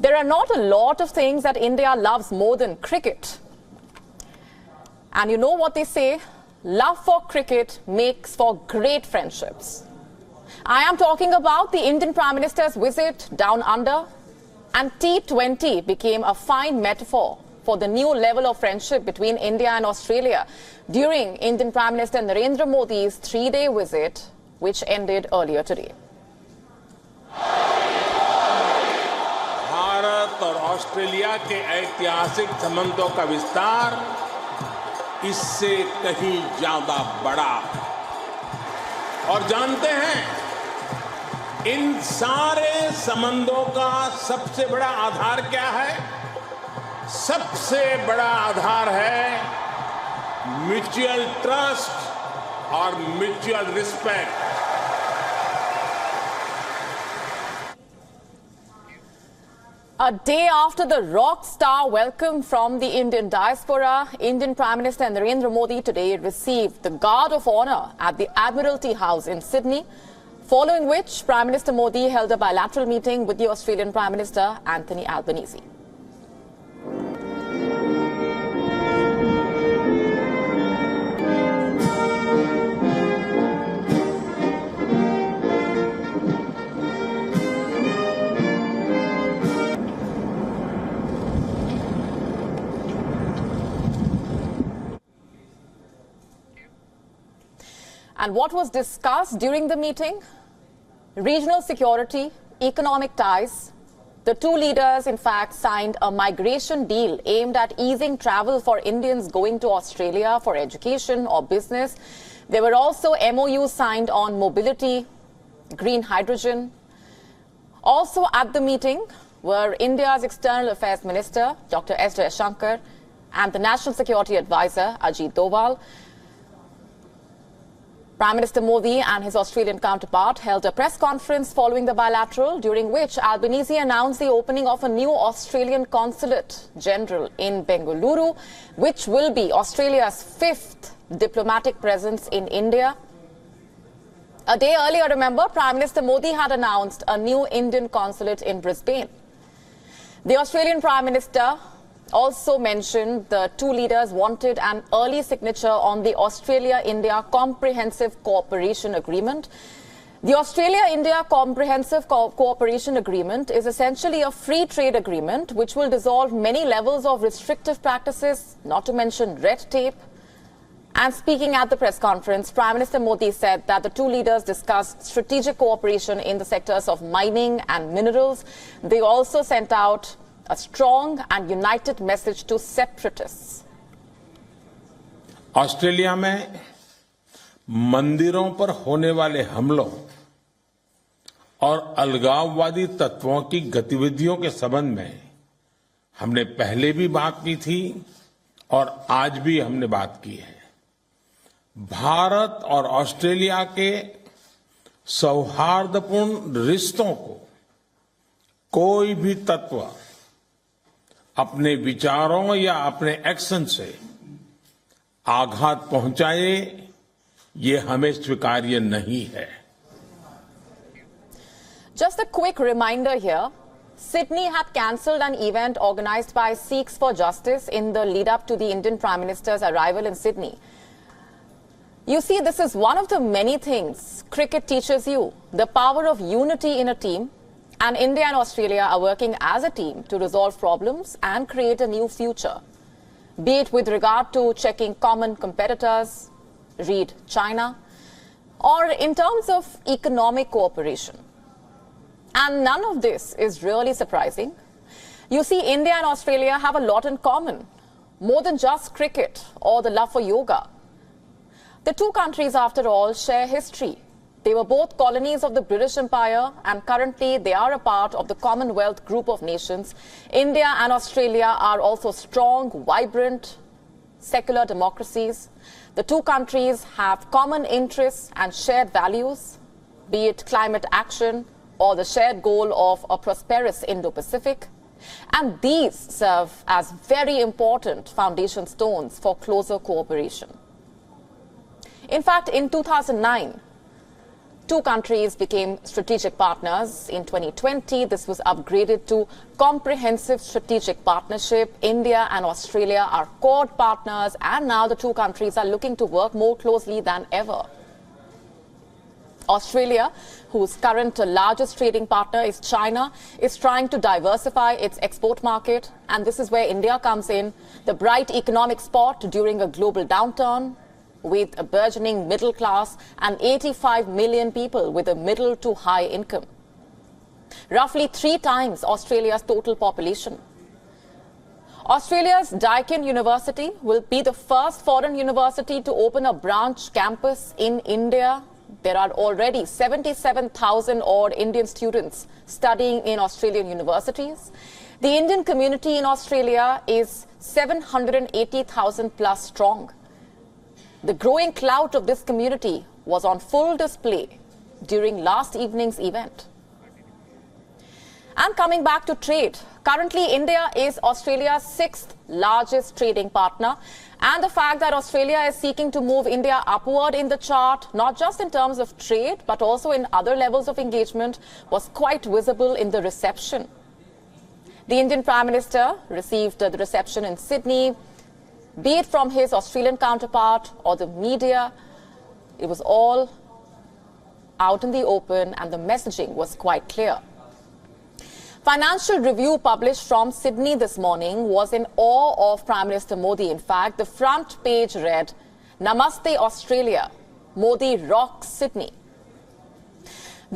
There are not a lot of things that India loves more than cricket. And you know what they say? Love for cricket makes for great friendships. I am talking about the Indian Prime Minister's visit down under, and T20 became a fine metaphor for the new level of friendship between India and Australia during Indian Prime Minister Narendra Modi's 3-day visit, which ended earlier today. Bharat और Australia के ऐतिहासिक संबंधों का विस्तार इससे कहीं ज्यादा बड़ा और जानते हैं इन सारे संबंधों का सबसे बड़ा आधार क्या है? सबसे बड़ा आधार है म्यूचुअल ट्रस्ट और mutual respect. A day after the rock star welcome from the Indian diaspora, Indian Prime Minister Narendra Modi today received the Guard of Honour at the Admiralty House in Sydney, following which Prime Minister Modi held a bilateral meeting with the Australian Prime Minister Anthony Albanese. And what was discussed during the meeting? Regional security, economic ties. The two leaders, in fact, signed a migration deal aimed at easing travel for Indians going to Australia for education or business. There were also MOUs signed on mobility, green hydrogen. Also at the meeting were India's External Affairs Minister, Dr. S. Jaishankar, and the National Security Advisor, Ajit Doval. Prime Minister Modi and his Australian counterpart held a press conference following the bilateral, during which Albanese announced the opening of a new Australian Consulate General in Bengaluru, which will be Australia's 5th diplomatic presence in India. A day earlier, remember, Prime Minister Modi had announced a new Indian consulate in Brisbane. The Australian Prime Minister also mentioned the two leaders wanted an early signature on the Australia-India Comprehensive Cooperation Agreement. The Australia-India Comprehensive Cooperation Agreement is essentially a free trade agreement which will dissolve many levels of restrictive practices, not to mention red tape. And speaking at the press conference, Prime Minister Modi said that the two leaders discussed strategic cooperation in the sectors of mining and minerals. They also sent out a strong and united message to separatists. Australia में मंदिरों पर होने वाले हमलों और अलगाववादी तत्वों की गतिविधियों के संबंध में हमने पहले भी बात की थी और आज भी हमने बात की है. भारत और ऑस्ट्रेलिया के सौहार्दपूर्ण रिश्तों को कोई भी तत्व अपने विचारों या अपने एक्शन से आघात पहुंचाए, ये हमें स्वीकार्य नहीं है. Just a quick reminder here, Sydney had cancelled an event organised by Sikhs for Justice in the lead-up to the Indian Prime Minister's arrival in Sydney. You see, this is one of the many things cricket teaches you, the power of unity in a team. And India and Australia are working as a team to resolve problems and create a new future, be it with regard to checking common competitors, read China, or in terms of economic cooperation. And none of this is really surprising. You see, India and Australia have a lot in common, more than just cricket or the love for yoga. The two countries, after all, share history. They were both colonies of the British Empire, and currently they are a part of the Commonwealth group of nations. India and Australia are also strong, vibrant, secular democracies. The two countries have common interests and shared values, be it climate action or the shared goal of a prosperous Indo-Pacific. And these serve as very important foundation stones for closer cooperation. In fact, in 2009, two countries became strategic partners. In 2020, this was upgraded to comprehensive strategic partnership. India and Australia are core partners, and now the two countries are looking to work more closely than ever. Australia, whose current largest trading partner is China, is trying to diversify its export market, and this is where India comes in, the bright economic spot during a global downturn, with a burgeoning middle class and 85 million people with a middle to high income. Roughly 3 times Australia's total population. Australia's Deakin University will be the first foreign university to open a branch campus in India. There are already 77,000 odd Indian students studying in Australian universities. The Indian community in Australia is 780,000 plus strong. The growing clout of this community was on full display during last evening's event. And coming back to trade, currently India is Australia's 6th largest trading partner. And the fact that Australia is seeking to move India upward in the chart, not just in terms of trade, but also in other levels of engagement, was quite visible in the reception. The Indian Prime Minister received the reception in Sydney. Be it from his Australian counterpart or the media, it was all out in the open and the messaging was quite clear. Financial Review published from Sydney this morning was in awe of Prime Minister Modi. In fact, the front page read, "Namaste Australia, Modi rocks Sydney."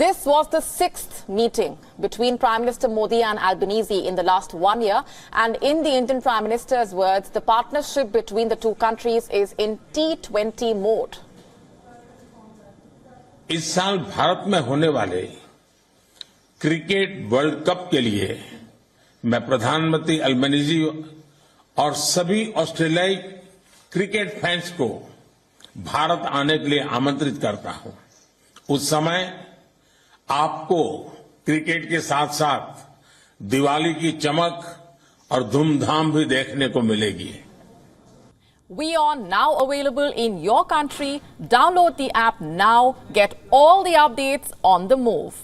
This was the 6th meeting between Prime Minister Modi and Albanese in the last 1 year. And in the Indian Prime Minister's words, the partnership between the two countries is in T20 mode. इस साल भारत में होने वाले cricket world cup के लिए मैं प्रधानमंत्री Albanese और सभी ऑस्ट्रेलियाई क्रिकेट फैंस को भारत आने के लिए आमंत्रित करता हूं। उस समय आपको क्रिकेट के साथ साथ दिवाली की चमक और धूमधाम भी देखने को मिलेगी। WION now available in your country. Download the app now. Get all the updates on the move.